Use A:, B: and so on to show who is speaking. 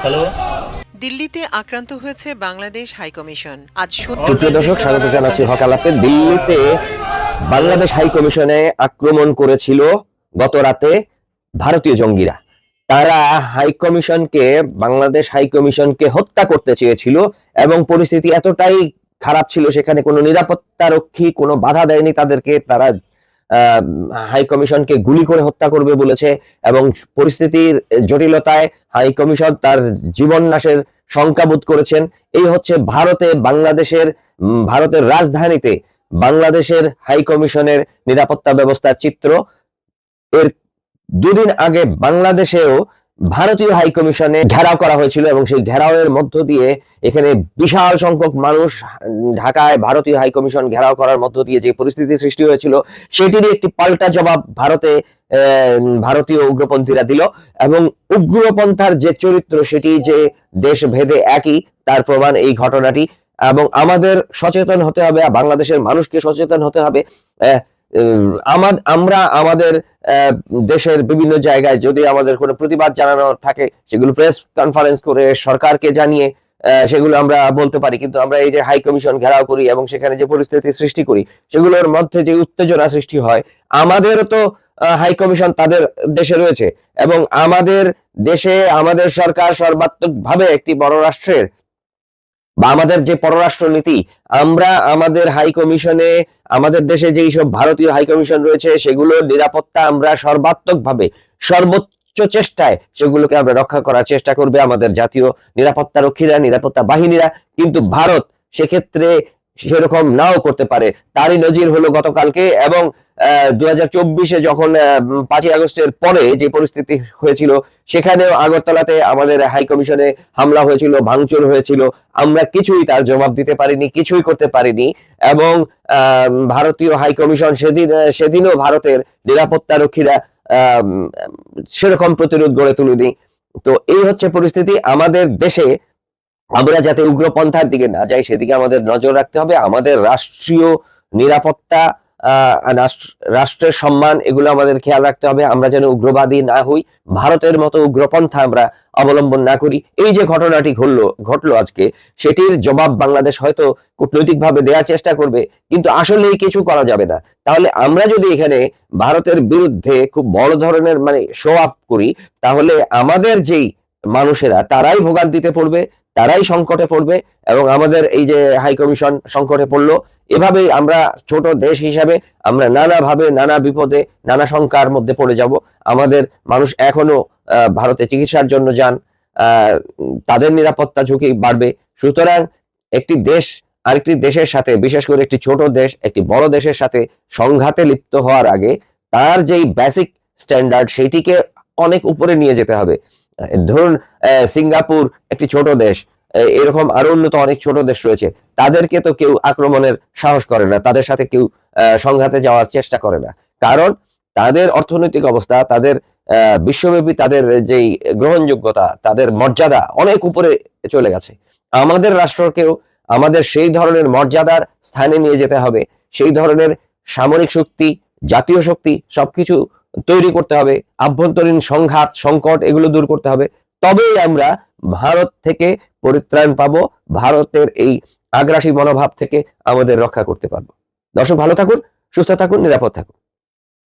A: Hello.
B: দিল্লিতে আক্রান্ত হয়েছে বাংলাদেশ হাইকমিশন। আজ
C: সুপ্রিয় দর্শক, স্বাগত জানাচ্ছি হক আলাপে। দিল্লিতে বাংলাদেশ হাই কমিশনে আক্রমণ করেছিল গত রাতে ভারতীয় জঙ্গিরা। তারা বাংলাদেশ হাই কমিশনকে হত্যা করতে চেয়েছিল এবং পরিস্থিতি এতটাই খারাপ ছিল, সেখানে কোনো নিরাপত্তা রক্ষী কোনো বাধা দেয়নি তাদেরকে। তারা হাই কমিশনকে গুলি করে হত্যা করবে বলেছে এবং পরিস্থিতির জটিলতায় হাই কমিশন তার জীবন নাশের শঙ্কা বোধ করেছেন। এই হচ্ছে ভারতের রাজধানীতে বাংলাদেশের হাই কমিশনের নিরাপত্তা ব্যবস্থার চিত্র। এর দুদিন আগে বাংলাদেশেও ভারতীয় হাই কমিশনে ঘেরাও করা হয়েছিল এবং সেই ঘেরাওয়ের মধ্য দিয়ে এখানে বিশাল সংখ্যক মানুষ, ঢাকায় ভারতীয় হাই কমিশন ঘেরাও করার মধ্য দিয়ে যে পরিস্থিতি সৃষ্টি হয়েছিল সেটিরই একটি পাল্টা জবাব ভারতীয় উগ্রপন্থীরা দিল। এবং উগ্রপন্থার যে চরিত্র সেটি যে দেশ ভেদে একই, তার প্রমাণ এই ঘটনাটি। এবং আমাদের সচেতন হতে হবে, বাংলাদেশের মানুষকে সচেতন হতে হবে। আমরা আমাদের দেশের বিভিন্ন জায়গায় যদি আমাদের কোনো প্রতিবাদ জানানোর থাকে সেগুলো প্রেস কনফারেন্স করে সরকারকে জানিয়ে সেগুলো আমরা বলতে পারি। কিন্তু আমরা এই যে হাই কমিশন ঘেরাও করি এবং সেখানে যে পরিস্থিতি সৃষ্টি করি, সেগুলোর মধ্যে যে উত্তেজনা সৃষ্টি হয়, আমাদেরও তো হাই কমিশন তাদের দেশে রয়েছে এবং আমাদের দেশে আমাদের সরকার সর্বাত্মকভাবে একটি বড় রাষ্ট্রের বা আমাদের যে পররাষ্ট্র নীতি, আমরা আমাদের হাই কমিশনে, আমাদের দেশে যেই সব ভারতীয় হাই কমিশন রয়েছে সেগুলোর নিরাপত্তা আমরা সর্বাত্মকভাবে সর্বোচ্চ চেষ্টায় সেগুলোকে আমরা রক্ষা করার চেষ্টা করবে আমাদের জাতীয় নিরাপত্তা রক্ষীরা, নিরাপত্তা বাহিনীরা। কিন্তু ভারত সেক্ষেত্রে সেরকম নাও করতে পারে। তারই নজির হলো গতকালকে এবং 2024-এ যখন 5ই আগস্টের পরে যে পরিস্থিতি হয়েছিল, সেখানেও আগরতলাতে আমাদের হাই কমিশনে হামলা হয়েছিল, ভাঙচুর হয়েছিল। আমরা কিছুই তার জবাব দিতে পারিনি, কিছুই করতে পারিনি। এবং ভারতীয় হাই কমিশন সেদিনও ভারতের নিরাপত্তা রক্ষীরা সেরকম প্রতিরোধ গড়ে তুলেনি। তো এই হচ্ছে পরিস্থিতি। আমাদের দেশে আমরা যাতে উগ্রপন্থার দিকে না যাই সেদিকে আমাদের নজর রাখতে হবে। আমাদের রাষ্ট্রীয় নিরাপত্তা, রাষ্ট্রের সম্মান, এগুলো আমাদের খেয়াল রাখতে হবে। আমরা যেন উগ্রবাদী না হই, ভারতের মতো উগ্রপন্থা আমরা অবলম্বন না করি। এই যে ঘটনাটি ঘটলো আজকে, সেটির জবাব বাংলাদেশ হয়তো কূটনৈতিকভাবে দেওয়ার চেষ্টা করবে, কিন্তু আসলেই কিছু করা যাবে না। তাহলে আমরা যদি এখানে ভারতের বিরুদ্ধে খুব বড় ধরনের শো অফ করি, তাহলে আমাদের যেই মানুষেরা তারাই ভোগান্তিতে পড়বে, তারাই সংকটে পড়বে এবং আমাদের এই যে হাই কমিশন সংকটে পড়লো। এভাবেই আমরা ছোট দেশ হিসাবে আমরা নানাভাবে, নানা বিপদে, নানা শঙ্কার মধ্যে পড়ে যাব। আমাদের মানুষ এখনো ভারতে চিকিৎসার জন্য যান, তাদের নিরাপত্তা ঝুঁকি বাড়বে। সুতরাং একটি দেশ আরেকটি দেশের সাথে, বিশেষ করে একটি ছোট দেশ একটি বড় দেশের সাথে সংঘাতে লিপ্ত হওয়ার আগে তার যেই বেসিক স্ট্যান্ডার্ড সেটিকে অনেক উপরে নিয়ে যেতে হবে। ধরুন সিঙ্গাপুর একটি ছোট দেশ, এরকম আরো উন্নত অনেক ছোট দেশ রয়েছে, তাদেরকে তো কেউ আক্রমণের সাহস করে না, তাদের সাথে কেউ সংঘাতে যাওয়ার চেষ্টা করে না। কারণ তাদের অর্থনৈতিক অবস্থা, তাদের বিশ্বব্যাপী তাদের যেই গ্রহণযোগ্যতা, তাদের মর্যাদা অনেক উপরে চলে গেছে। আমাদের রাষ্ট্রকেও আমাদের সেই ধরনের মর্যাদার স্থানে নিয়ে যেতে হবে। সেই ধরনের সামরিক শক্তি, জাতীয় শক্তি সবকিছু তৈরি করতে হবে। আভ্যন্তরীণ সংঘাত, সংকট এগুলো দূর করতে হবে। তবেই আমরা ভারত থেকে পরিত্রাণ পাবো, ভারতের এই আগ্রাসী মনোভাব থেকে আমাদের রক্ষা করতে পারবো। দর্শক, ভালো থাকুন, সুস্থ থাকুন, নিরাপদ থাকুন।